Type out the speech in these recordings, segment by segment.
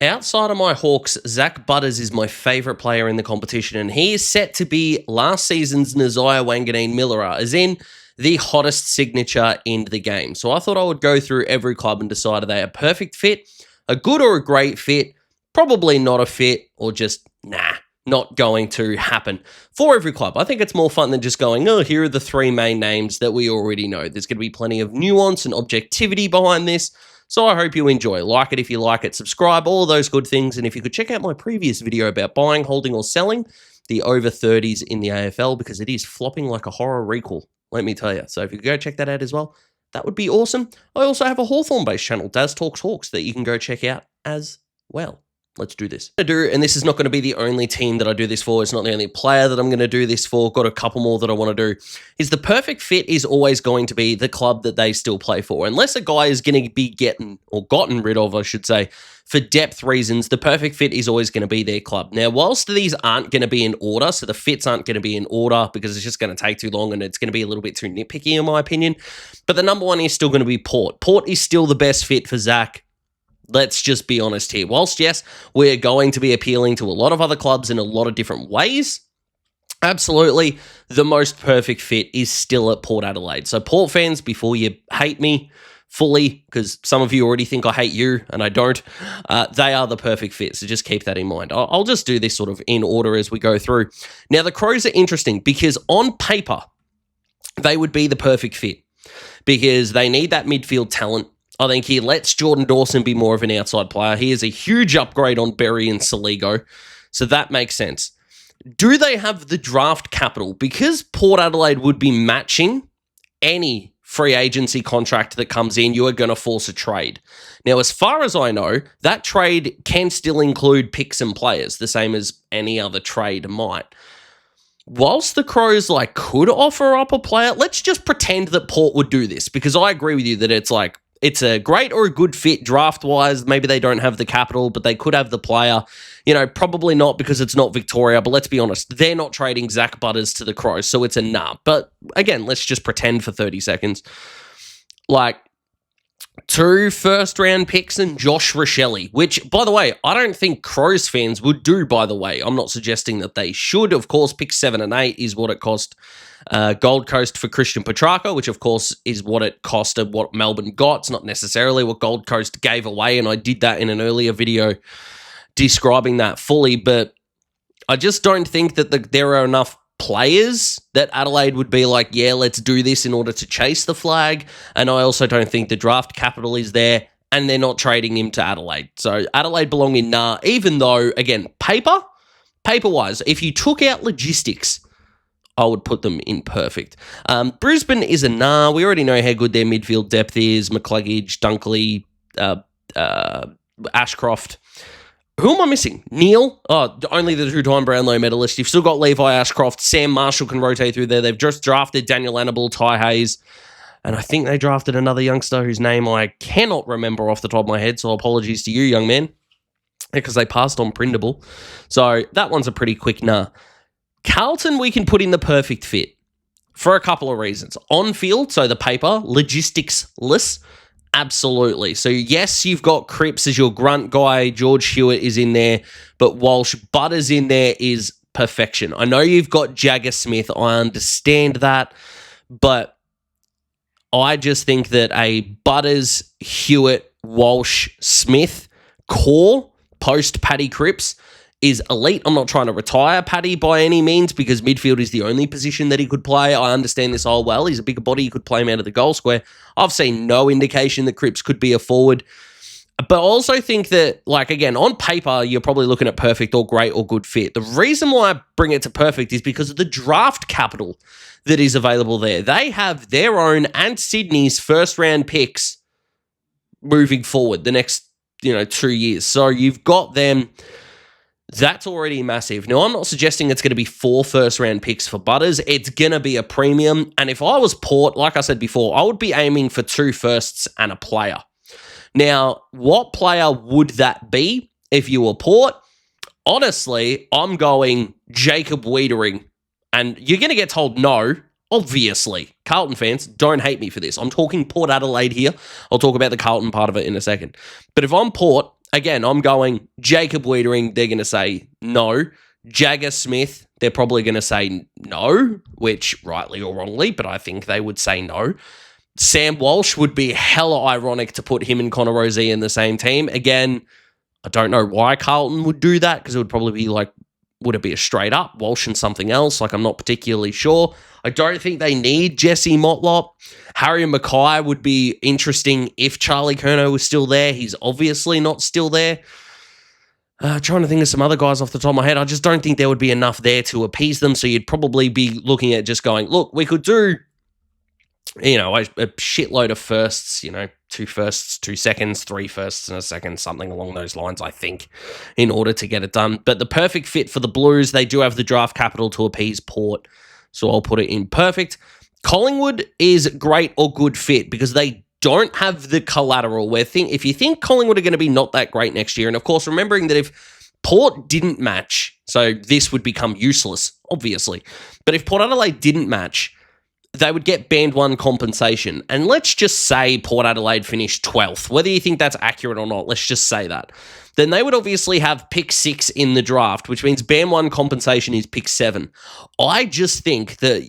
Outside of my Hawks, Zak Butters is my favourite player in the competition, and he is set to be last season's Nasiah Wanganeen-Miller, as in the hottest signature in the game. So I thought I would go through every club and decide are they a perfect fit, a good or a great fit, probably not a fit, or just, not going to happen for every club. I think it's more fun than just going, oh, here are the three main names that we already know. There's going to be plenty of nuance and objectivity behind this. So I hope you enjoy. Like it if you like it, subscribe, all of those good things. And if you could check out my previous video about buying, holding, or selling the over 30s in the AFL, because it is flopping like a horror recall, let me tell you. So if you could go check that out as well, that would be awesome. I also have a Hawthorn-based channel, Daz Talks Hawks, that you can go check out as well. Let's do this. And this is not going to be the only team that I do this for. It's not the only player that I'm going to do this for. Got a couple more that I want to do. Is the perfect fit is always going to be the club that they still play for. Unless a guy is going to be gotten rid of, I should say, for depth reasons, the perfect fit is always going to be their club. Now, whilst these aren't going to be in order, so the fits aren't going to be in order because it's just going to take too long and it's going to be a little bit too nitpicky in my opinion, but the number one is still going to be Port. Port is still the best fit for Zach. Let's just be honest here. Whilst, yes, we're going to be appealing to a lot of other clubs in a lot of different ways, absolutely, the most perfect fit is still at Port Adelaide. So, Port fans, before you hate me fully, because some of you already think I hate you, and I don't, they are the perfect fit, so just keep that in mind. I'll just do this sort of in order as we go through. Now, the Crows are interesting because on paper, they would be the perfect fit because they need that midfield talent. I think he lets Jordan Dawson be more of an outside player. He is a huge upgrade on Berry and Saligo, so that makes sense. Do they have the draft capital? Because Port Adelaide would be matching any free agency contract that comes in, you are going to force a trade. Now, as far as I know, that trade can still include picks and players, the same as any other trade might. Whilst the Crows could offer up a player, let's just pretend that Port would do this, because I agree with you that it's a great or a good fit draft-wise. Maybe they don't have the capital, but they could have the player. Probably not because it's not Victoria, but let's be honest, they're not trading Zak Butters to the Crows, so it's a nah. But again, let's just pretend for 30 seconds. 2 first-round picks and Josh Rochelle, which, by the way, I don't think Crows fans would do, by the way. I'm not suggesting that they should. Of course, picks 7 and 8 is what it cost Gold Coast for Christian Petrarca, which, of course, is what it costed what Melbourne got. It's not necessarily what Gold Coast gave away, and I did that in an earlier video describing that fully, but I just don't think that there are enough players that Adelaide would be like, yeah, let's do this in order to chase the flag. And I also don't think the draft capital is there, and they're not trading him to Adelaide. So Adelaide belong in nah, even though, again, paper-wise, if you took out logistics, I would put them in perfect. Brisbane is a nah. We already know how good their midfield depth is. McCluggage, Dunkley, Ashcroft. Who am I missing? Neil? Oh, only the 2-time Brownlow medalist. You've still got Levi Ashcroft. Sam Marshall can rotate through there. They've just drafted Daniel Annabelle, Ty Hayes, and I think they drafted another youngster whose name I cannot remember off the top of my head, so apologies to you, young man, because they passed on Prindable. So that one's a pretty quick nah. Carlton, we can put in the perfect fit for a couple of reasons. On field, so the paper, logistics-less, absolutely. So, yes, you've got Cripps as your grunt guy. George Hewitt is in there. But Walsh, Butters in there is perfection. I know you've got Jagger Smith. I understand that. But I just think that a Butters, Hewitt, Walsh, Smith core post Paddy Cripps is elite. I'm not trying to retire Paddy by any means because midfield is the only position that he could play. I understand this all well. He's a bigger body. You could play him out of the goal square. I've seen no indication that Cripps could be a forward. But I also think that, again, on paper, you're probably looking at perfect or great or good fit. The reason why I bring it to perfect is because of the draft capital that is available there. They have their own and Sydney's first-round picks moving forward the next, 2 years. So you've got them. That's already massive. Now, I'm not suggesting it's going to be 4 first-round picks for Butters. It's going to be a premium. And if I was Port, like I said before, I would be aiming for 2 firsts and a player. Now, what player would that be if you were Port? Honestly, I'm going Jacob Wiedering. And you're going to get told no, obviously. Carlton fans, don't hate me for this. I'm talking Port Adelaide here. I'll talk about the Carlton part of it in a second. But if I'm Port, again, I'm going Jacob Wiedering, they're going to say no. Jagger Smith, they're probably going to say no, which rightly or wrongly, but I think they would say no. Sam Walsh would be hella ironic to put him and Connor Rozee in the same team. Again, I don't know why Carlton would do that, because it would probably be like, would it be a straight up Walsh and something else? Like, I'm not particularly sure. I don't think they need Jesse Motlop. Harry Mackay would be interesting if Charlie Curnow was still there. He's obviously not still there. Trying to think of some other guys off the top of my head. I just don't think there would be enough there to appease them. So you'd probably be looking at just going, look, we could do, a shitload of firsts, 2 firsts, 2 seconds, 3 firsts and a second, something along those lines, I think, in order to get it done. But the perfect fit for the Blues, they do have the draft capital to appease Port. So I'll put it in perfect. Collingwood is great or good fit because they don't have the collateral where if you think Collingwood are going to be not that great next year, and of course, remembering that if Port didn't match, so this would become useless, obviously, but if Port Adelaide didn't match, they would get band 1 compensation. And let's just say Port Adelaide finished 12th, whether you think that's accurate or not, let's just say that. Then they would obviously have pick 6 in the draft, which means band 1 compensation is pick 7. I just think that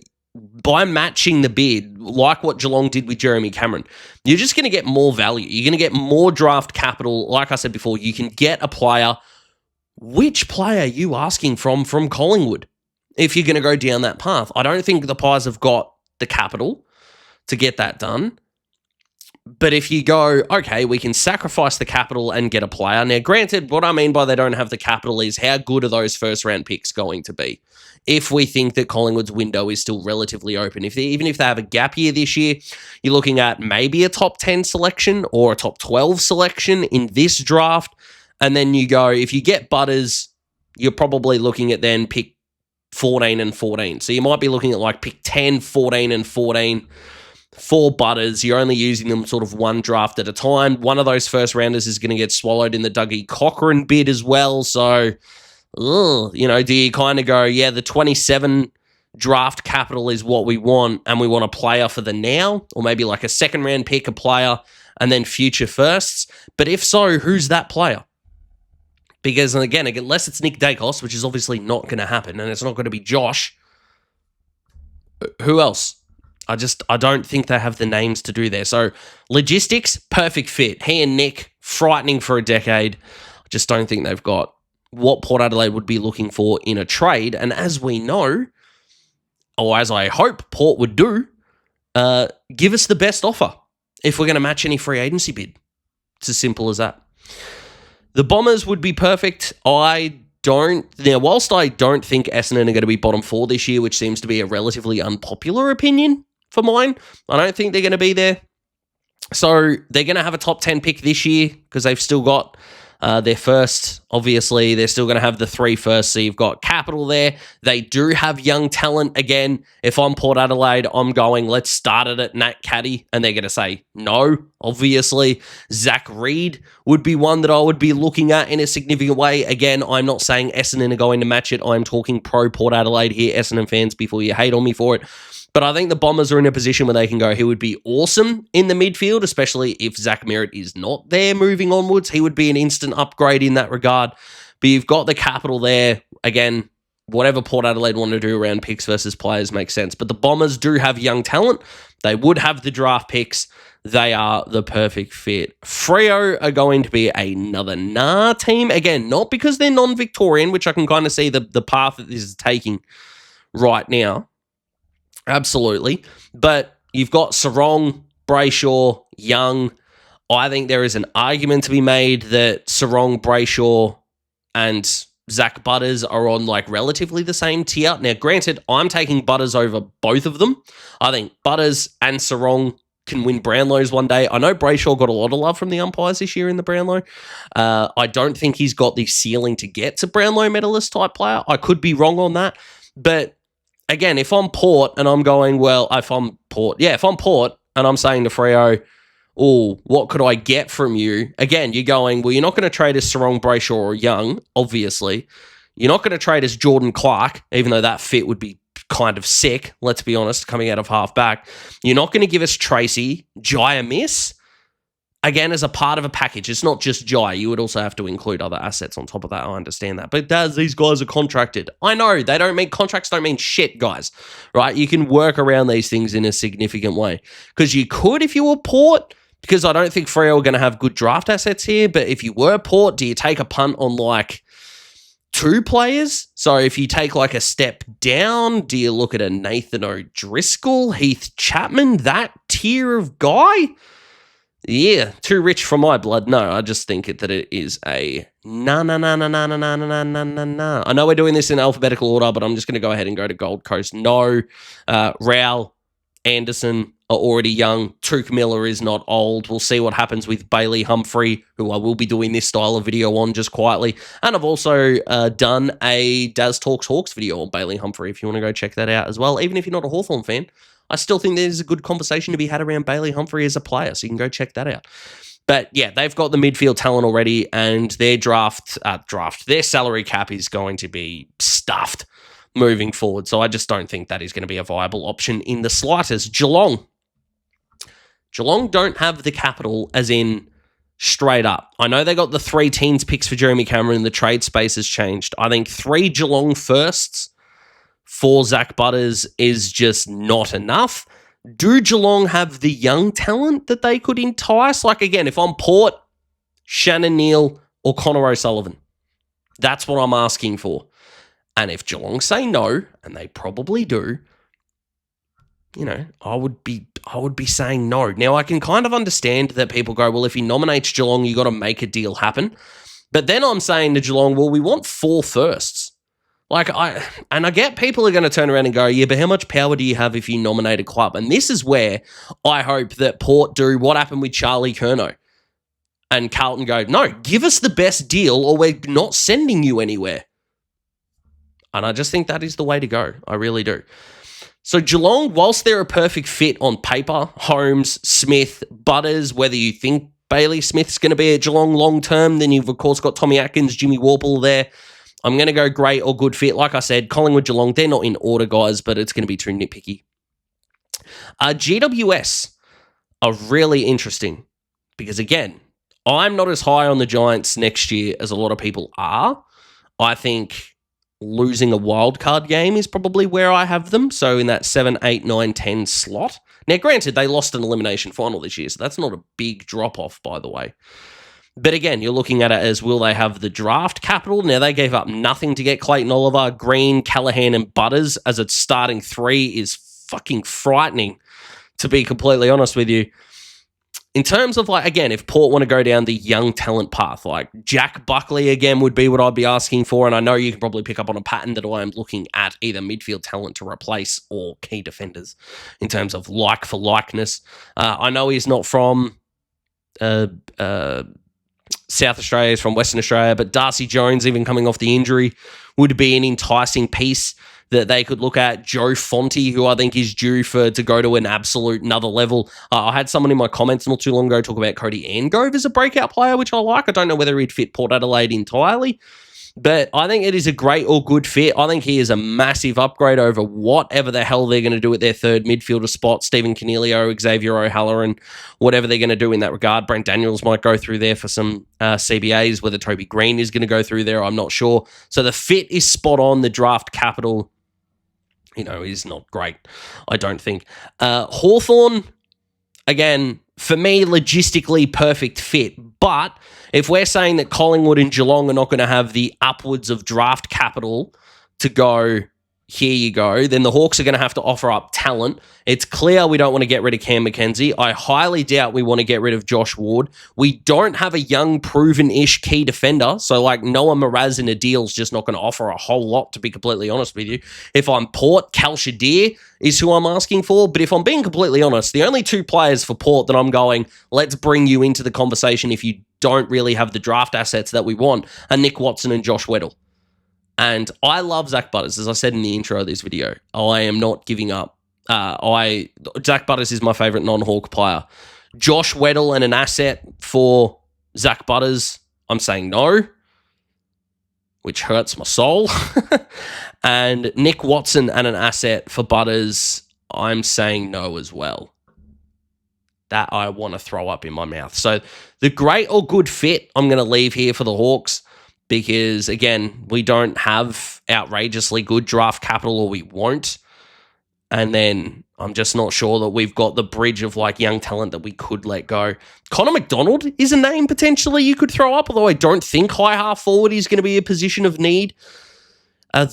by matching the bid, like what Geelong did with Jeremy Cameron, you're just going to get more value. You're going to get more draft capital. Like I said before, you can get a player. Which player are you asking from Collingwood if you're going to go down that path? I don't think the Pies have got the capital to get that done. But if you go, okay, we can sacrifice the capital and get a player. Now, granted, what I mean by they don't have the capital is how good are those first-round picks going to be? If we think that Collingwood's window is still relatively open. Even if they have a gap year this year, you're looking at maybe a top 10 selection or a top 12 selection in this draft. And then you go, if you get Butters, you're probably looking at then pick 14 and 14. So you might be looking at like pick 10, 14 and 14 for Butters. You're only using them sort of one draft at a time. One of those first rounders is going to get swallowed in the Dougie Cochrane bid as well. So, do you kind of go, yeah, the 27 draft capital is what we want, and we want a player for the now, or maybe like a second round pick, a player, and then future firsts. But if so, who's that player? Because, again, unless it's Nick Dacos, which is obviously not going to happen, and it's not going to be Josh, who else? I don't think they have the names to do there. So, logistics, perfect fit. He and Nick, frightening for a decade. I just don't think they've got what Port Adelaide would be looking for in a trade. And as we know, or as I hope Port would do, give us the best offer if we're going to match any free agency bid. It's as simple as that. The Bombers would be perfect. Whilst I don't think Essendon are going to be bottom 4 this year, which seems to be a relatively unpopular opinion for mine, I don't think they're going to be there. So they're going to have a top 10 pick this year because they've still got their first. Obviously, they're still going to have the 3 first, so you've got capital there. They do have young talent. Again, if I'm Port Adelaide, I'm going, let's start it at Nat Caddy, and they're going to say no, obviously. Zach Reid would be one that I would be looking at in a significant way. Again, I'm not saying Essendon are going to match it. I'm talking pro Port Adelaide here, Essendon fans, before you hate on me for it. But I think the Bombers are in a position where they can go, he would be awesome in the midfield, especially if Zach Merritt is not there moving onwards. He would be an instant upgrade in that regard. But you've got the capital there. Again, whatever Port Adelaide want to do around picks versus players makes sense. But the Bombers do have young talent. They would have the draft picks. They are the perfect fit. Freo are going to be another team. Again, not because they're non-Victorian, which I can kind of see the path that this is taking right now. Absolutely. But you've got Sarong, Brayshaw, Young. I think there is an argument to be made that Sarong, Brayshaw, and Zak Butters are on like relatively the same tier. Now, granted, I'm taking Butters over both of them. I think Butters and Sarong can win Brownlows one day. I know Brayshaw got a lot of love from the umpires this year in the Brownlow. I don't think he's got the ceiling to get to Brownlow medalist type player. I could be wrong on that. But again, if I'm Port and I'm going, if I'm Port and I'm saying to Freo, what could I get from you? Again, you're going, you're not going to trade as Sarong, Brayshaw, or Young, obviously. You're not going to trade as Jordan Clark, even though that fit would be kind of sick, let's be honest, coming out of halfback. You're not going to give us Tracy, Jaya Miss, again, as a part of a package. It's not just Jai. You would also have to include other assets on top of that. I understand that. But these guys are contracted. I know. Contracts don't mean shit, guys. Right? You can work around these things in a significant way. Because you could if you were Port, because I don't think Freo are going to have good draft assets here. But if you were Port, do you take a punt on like 2 players? So if you take like a step down, do you look at a Nathan O'Driscoll, Heath Chapman, that tier of guy? Yeah, too rich for my blood. No, I just think that it is a no. I know we're doing this in alphabetical order, but I'm just going to go ahead and go to Gold Coast. No, Rowell, Anderson are already young. Touk Miller is not old. We'll see what happens with Bailey Humphrey, who I will be doing this style of video on just quietly. And I've also done a Daz Talks Hawks video on Bailey Humphrey if you want to go check that out as well. Even if you're not a Hawthorn fan, I still think there's a good conversation to be had around Bailey Humphrey as a player, so you can go check that out. But yeah, they've got the midfield talent already, and their their salary cap is going to be stuffed moving forward. So I just don't think that is going to be a viable option in the slightest. Geelong don't have the capital, as in straight up. I know they got the 3 teens picks for Jeremy Cameron. The trade space has changed. I think 3 Geelong firsts for Zak Butters is just not enough. Do Geelong have the young talent that they could entice? Like, again, if I'm Port, Shannon Neal or Connor O'Sullivan, that's what I'm asking for. And if Geelong say no, and they probably do, you know, I would be saying no. Now, I can kind of understand that people go, well, if he nominates Geelong, you got to make a deal happen. But then I'm saying to Geelong, well, we want 4 firsts. I get people are going to turn around and go, yeah, but how much power do you have if you nominate a club? And this is where I hope that Port do what happened with Charlie Curnow. And Carlton go, no, give us the best deal or we're not sending you anywhere. And I just think that is the way to go. I really do. So Geelong, whilst they're a perfect fit on paper, Holmes, Smith, Butters, whether you think Bailey Smith's going to be at Geelong long term, then you've of course got Tommy Atkins, Jimmy Warple there. I'm going to go great or good fit. Like I said, Collingwood, Geelong, they're not in order, guys, but it's going to be too nitpicky. GWS are really interesting because, again, I'm not as high on the Giants next year as a lot of people are. I think losing a wildcard game is probably where I have them. So in that 7, 8, 9, 10 slot. Now, granted, they lost an elimination final this year, so that's not a big drop-off, by the way. But again, you're looking at it as, will they have the draft capital? Now, they gave up nothing to get Clayton Oliver, Green, Callaghan, and Butters as a starting 3 is fucking frightening, to be completely honest with you. In terms of, like, again, if Port want to go down the young talent path, like Jack Buckley, again, would be what I'd be asking for. And I know you can probably pick up on a pattern that I am looking at either midfield talent to replace or key defenders in terms of like for likeness. I know he's not from South Australia, is from Western Australia, but Darcy Jones, even coming off the injury, would be an enticing piece that they could look at. Joe Fonte, who I think is due to go to an absolute another level. I had someone in my comments not too long ago talk about Cody Angove as a breakout player, which I like. I don't know whether he'd fit Port Adelaide entirely, but I think it is a great or good fit. I think he is a massive upgrade over whatever the hell they're going to do at their third midfielder spot. Stephen Coniglio, Xavier O'Halloran, whatever they're going to do in that regard. Brent Daniels might go through there for some CBAs. Whether Toby Green is going to go through there, I'm not sure. So the fit is spot on. The draft capital, is not great, I don't think. Hawthorn, again, for me, logistically perfect fit. But if we're saying that Collingwood and Geelong are not going to have the upwards of draft capital to go, here you go, then the Hawks are going to have to offer up talent. It's clear we don't want to get rid of Cam McKenzie. I highly doubt we want to get rid of Josh Ward. We don't have a young, proven-ish key defender. So, like, Noah Mraz in a deal is just not going to offer a whole lot, to be completely honest with you. If I'm Port, Cal Shadir is who I'm asking for. But if I'm being completely honest, the only 2 players for Port that I'm going, let's bring you into the conversation if you don't really have the draft assets that we want, are Nick Watson and Josh Weddle. And I love Zak Butters, as I said in the intro of this video. I am not giving up. Zak Butters is my favourite non-Hawk player. Josh Weddle and an asset for Zak Butters, I'm saying no, which hurts my soul. And Nick Watson and an asset for Butters, I'm saying no as well. that I want to throw up in my mouth. So the great or good fit, I'm going to leave here for the Hawks because, again, we don't have outrageously good draft capital, or we won't. And then I'm just not sure that we've got the bridge of like young talent that we could let go. Connor McDonald is a name potentially you could throw up, although I don't think high half forward is going to be a position of need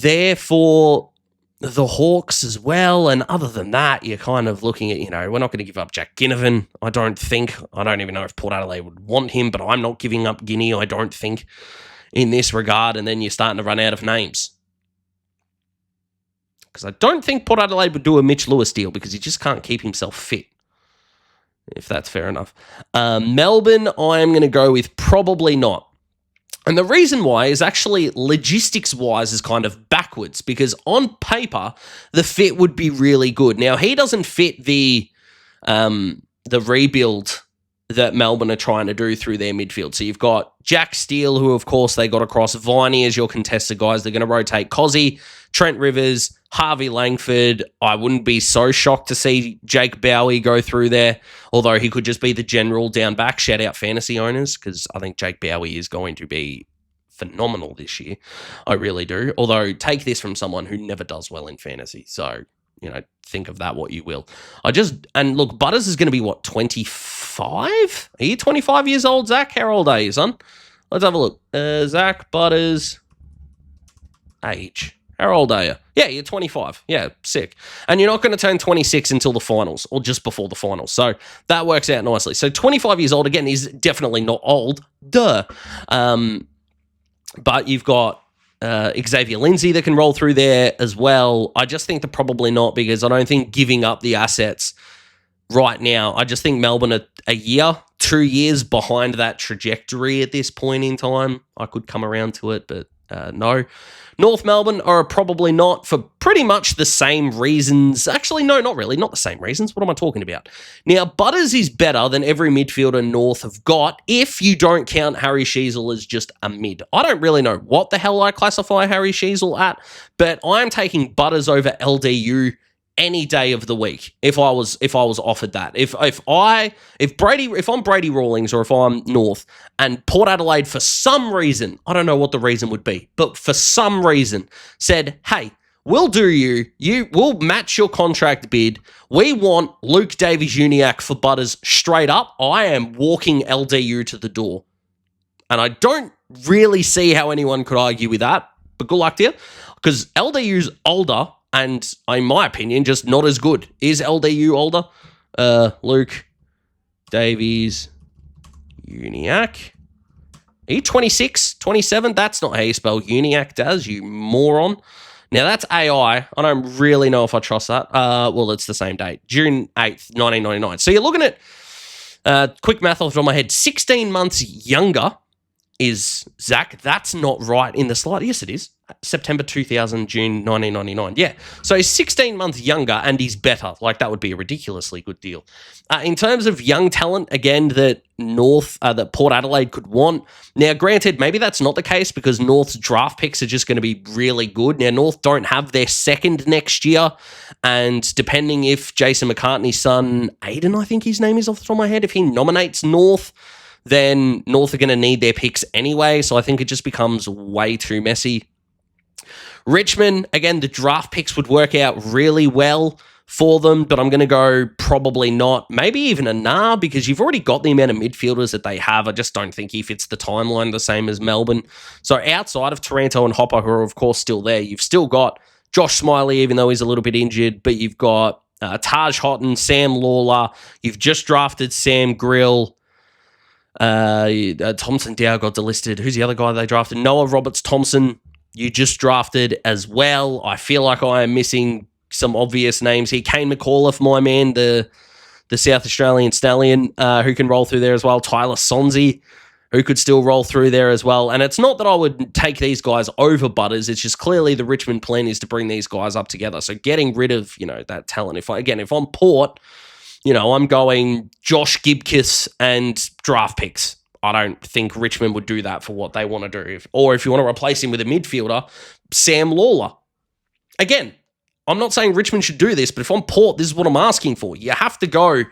there for the Hawks as well. And other than that, you're kind of looking at, we're not going to give up Jack Ginnivan, I don't think. I don't even know if Port Adelaide would want him, but I'm not giving up Guinea, I don't think, in this regard. And then you're starting to run out of names. Because I don't think Port Adelaide would do a Mitch Lewis deal because he just can't keep himself fit, if that's fair enough. Melbourne, I am going to go with probably not. And the reason why is actually logistics-wise is kind of backwards because on paper, the fit would be really good. Now, he doesn't fit the rebuild that Melbourne are trying to do through their midfield. So you've got Jack Steele, who, of course, they got across Viney as your contested guys. They're going to rotate Cozzy, Trent Rivers, Harvey Langford. I wouldn't be so shocked to see Jake Bowie go through there, although he could just be the general down back. Shout out fantasy owners, because I think Jake Bowie is going to be phenomenal this year. I really do. Although, take this from someone who never does well in fantasy. So, think of that what you will. And look, Butters is going to be, 25? Are you 25 years old, Zach? How old are you, son? Let's have a look. Zak Butters, age. How old are you? Yeah, you're 25. Yeah, sick. And you're not going to turn 26 until the finals, or just before the finals. So that works out nicely. So 25 years old, again, is definitely not old. Duh. But you've got Xavier Lindsay that can roll through there as well. I just think they're probably not, because I don't think giving up the assets right now, I just think Melbourne are a year, 2 years behind that trajectory at this point in time. I could come around to it, but no. North Melbourne are probably not, for pretty much the same reasons. Actually, no, not really. Not the same reasons. What am I talking about? Now, Butters is better than every midfielder North have got if you don't count Harry Sheezel as just a mid. I don't really know what the hell I classify Harry Sheezel at, but I'm taking Butters over LDU any day of the week if I was offered that. If I'm Brady Rawlings, or if I'm North, and Port Adelaide for some reason, I don't know what the reason would be, but for some reason said, hey, we'll do we'll match your contract bid. We want Luke Davies-Uniacke for Butters straight up. I am walking LDU to the door. And I don't really see how anyone could argue with that, but good luck to you, because LDU's older, and in my opinion, just not as good. Is LDU older? Luke Davies Uniacke. Are you 26, 27? That's not how you spell Uniacke, Daz, you moron. Now, that's AI. I don't really know if I trust that. Well, it's the same date. June 8th, 1999. So you're looking at, quick math off the top of my head, 16 months younger is Zach. That's not right in the slide. Yes, it is. September 2000, June 1999. Yeah. So he's 16 months younger and he's better. Like, that would be a ridiculously good deal. In terms of young talent, again, that Port Adelaide could want. Now, granted, maybe that's not the case because North's draft picks are just going to be really good. Now, North don't have their second next year. And depending if Jason McCartney's son, Aiden, I think his name is off the top of my head, if he nominates North, then North are going to need their picks anyway. So I think it just becomes way too messy. Richmond, again, the draft picks would work out really well for them, but I'm going to go probably not. Maybe even a nah, because you've already got the amount of midfielders that they have. I just don't think he fits the timeline the same as Melbourne. So outside of Taranto and Hopper, who are, of course, still there, you've still got Josh Smiley, even though he's a little bit injured, but you've got Taj Houghton, Sam Lawler. You've just drafted Sam Grill. Thompson Dow got delisted. Who's the other guy they drafted? Noah Roberts-Thompson. You just drafted as well. I feel like I am missing some obvious names here. Kane McAuliffe, my man, the South Australian stallion, who can roll through there as well. Tyler Sonzi, who could still roll through there as well. And it's not that I would take these guys over Butters. It's just clearly the Richmond plan is to bring these guys up together. So getting rid of, that talent. If I'm Port, I'm going Josh Gibkiss and draft picks. I don't think Richmond would do that for what they want to do. Or if you want to replace him with a midfielder, Sam Lawler. Again, I'm not saying Richmond should do this, but if I'm Port, this is what I'm asking for. You have to go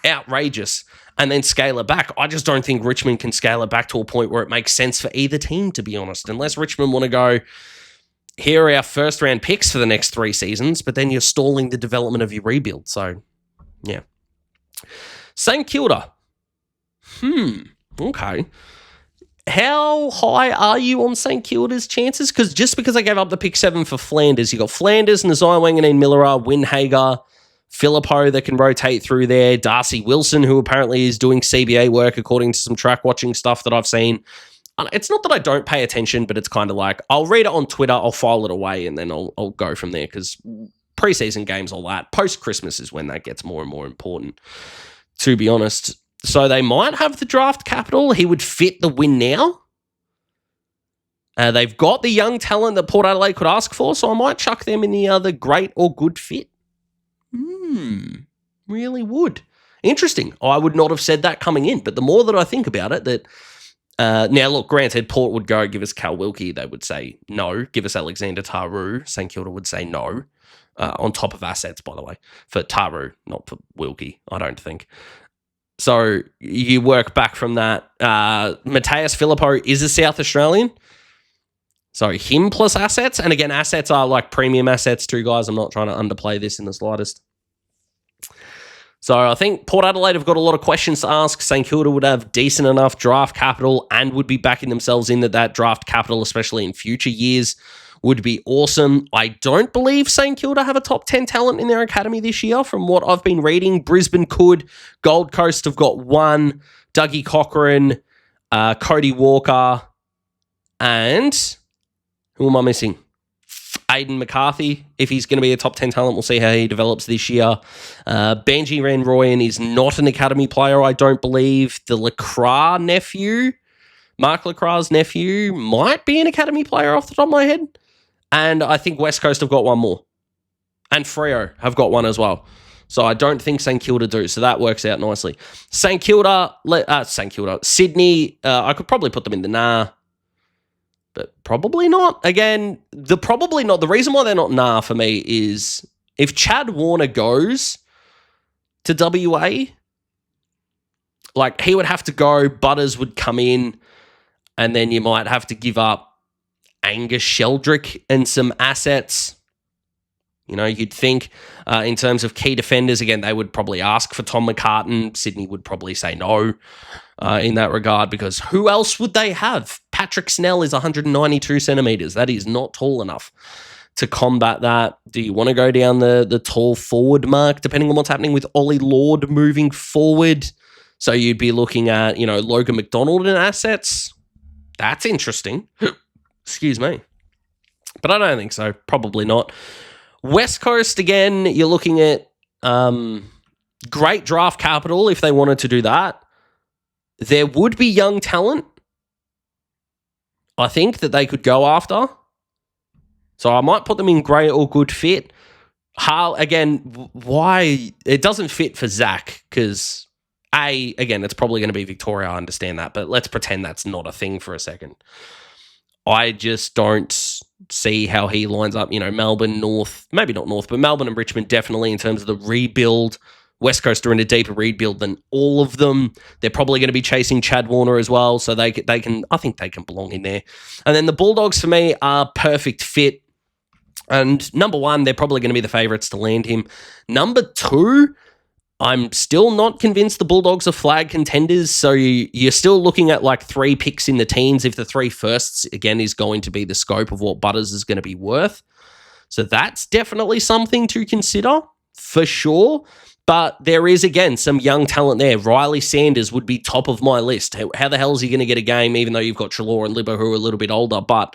outrageous, and then scale it back. I just don't think Richmond can scale it back to a point where it makes sense for either team, to be honest, unless Richmond want to go, here are our first round picks for the next 3 seasons, but then you're stalling the development of your rebuild. So, yeah. St Kilda. Okay. How high are you on St Kilda's chances? Because just because I gave up the pick 7 for Flanders, you got Flanders, Nazai Wanganeen, Miller, Winhager, Philippo that can rotate through there, Darcy Wilson, who apparently is doing CBA work according to some track watching stuff that I've seen. It's not that I don't pay attention, but it's kind of like, I'll read it on Twitter, I'll file it away, and then I'll go from there, because preseason games, all that, post-Christmas is when that gets more and more important, to be honest. So they might have the draft capital. He would fit the win now. They've got the young talent that Port Adelaide could ask for, so I might chuck them in the other great or good fit. Really would. Interesting. I would not have said that coming in, but the more that I think about it, that now, look, granted, Port would go, give us Cal Wilkie. They would say no. Give us Alexander Taru. St Kilda would say no. On top of assets, by the way, for Taru, not for Wilkie, I don't think. So you work back from that. Mateus Philippo is a South Australian. So him plus assets. And again, assets are like premium assets too, guys. I'm not trying to underplay this in the slightest. So I think Port Adelaide have got a lot of questions to ask. St Kilda would have decent enough draft capital and would be backing themselves in that draft capital, especially in future years, would be awesome. I don't believe St Kilda have a top 10 talent in their academy this year from what I've been reading. Brisbane could. Gold Coast have got 1. Dougie Cochran, Cody Walker, and who am I missing? Aiden McCarthy. If he's going to be a top 10 talent, we'll see how he develops this year. Benji Ranroyan is not an academy player, I don't believe. The Lacroix nephew, Mark Lacroix's nephew, might be an academy player off the top of my head. And I think West Coast have got 1 more. And Freo have got 1 as well. So I don't think St Kilda do. So that works out nicely. St Kilda, Sydney, I could probably put them in the nah. But probably not. Again, probably not. The reason why they're not nah for me is if Chad Warner goes to WA, like he would have to go, Butters would come in, and then you might have to give up Angus Sheldrick and some assets. You know, you'd think in terms of key defenders, again, they would probably ask for Tom McCartan. Sydney would probably say no in that regard, because who else would they have? Patrick Snell is 192 centimetres. That is not tall enough to combat that. Do you want to go down the tall forward mark, depending on what's happening with Ollie Lord moving forward? So you'd be looking at, Logan McDonald and assets. That's interesting. Excuse me. But I don't think so. Probably not. West Coast, again, you're looking at great draft capital if they wanted to do that. There would be young talent, I think, that they could go after. So I might put them in great or good fit. Again, why? It doesn't fit for Zach because, again, it's probably going to be Victoria. I understand that. But let's pretend that's not a thing for a second. I just don't see how he lines up, Melbourne, North, maybe not North, but Melbourne and Richmond definitely in terms of the rebuild. West Coast are in a deeper rebuild than all of them. They're probably going to be chasing Chad Warner as well, so I think they can belong in there. And then the Bulldogs for me are perfect fit. And number 1, they're probably going to be the favourites to land him. Number 2, I'm still not convinced the Bulldogs are flag contenders, so you're still looking at like 3 picks in the teens if the 3 firsts, again, is going to be the scope of what Butters is going to be worth. So that's definitely something to consider, for sure. But there is, again, some young talent there. Riley Sanders would be top of my list. How the hell is he going to get a game, even though you've got Treloar and Libba who are a little bit older? But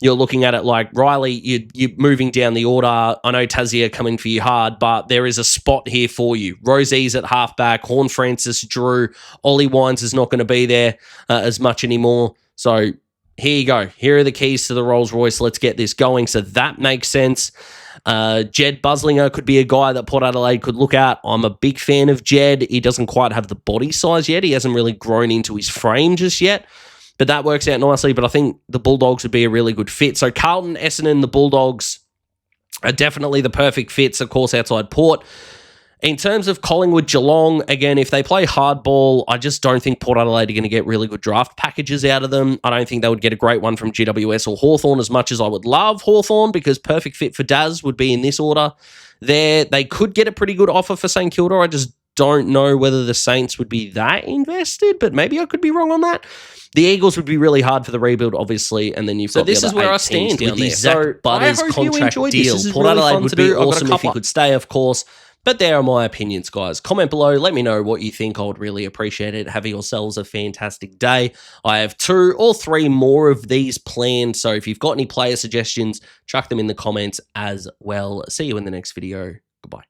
you're looking at it like Riley, you're moving down the order. I know Tazia coming for you hard, but there is a spot here for you. Rosie's at halfback, Horn Francis, Drew, Ollie Wines is not going to be there as much anymore. So here you go. Here are the keys to the Rolls Royce. Let's get this going. So that makes sense. Jed Buslinger could be a guy that Port Adelaide could look at. I'm a big fan of Jed. He doesn't quite have the body size yet. He hasn't really grown into his frame just yet. But that works out nicely. But I think the Bulldogs would be a really good fit. So Carlton, Essendon, the Bulldogs are definitely the perfect fits, of course, outside Port. In terms of Collingwood, Geelong, again, if they play hardball, I just don't think Port Adelaide are going to get really good draft packages out of them. I don't think they would get a great one from GWS or Hawthorn as much as I would love Hawthorn, because perfect fit for Daz would be in this order. They could get a pretty good offer for St Kilda. I just don't know whether the Saints would be that invested, but maybe I could be wrong on that. The Eagles would be really hard for the rebuild, obviously, and then you've got So this the is other where I 8 stand teams with down the there. Zak Butters contract deal. Port Adelaide would be awesome if he could stay, of course. But there are my opinions, guys. Comment below. Let me know what you think. I would really appreciate it. Have yourselves a fantastic day. I have 2 or 3 more of these planned. So if you've got any player suggestions, chuck them in the comments as well. See you in the next video. Goodbye.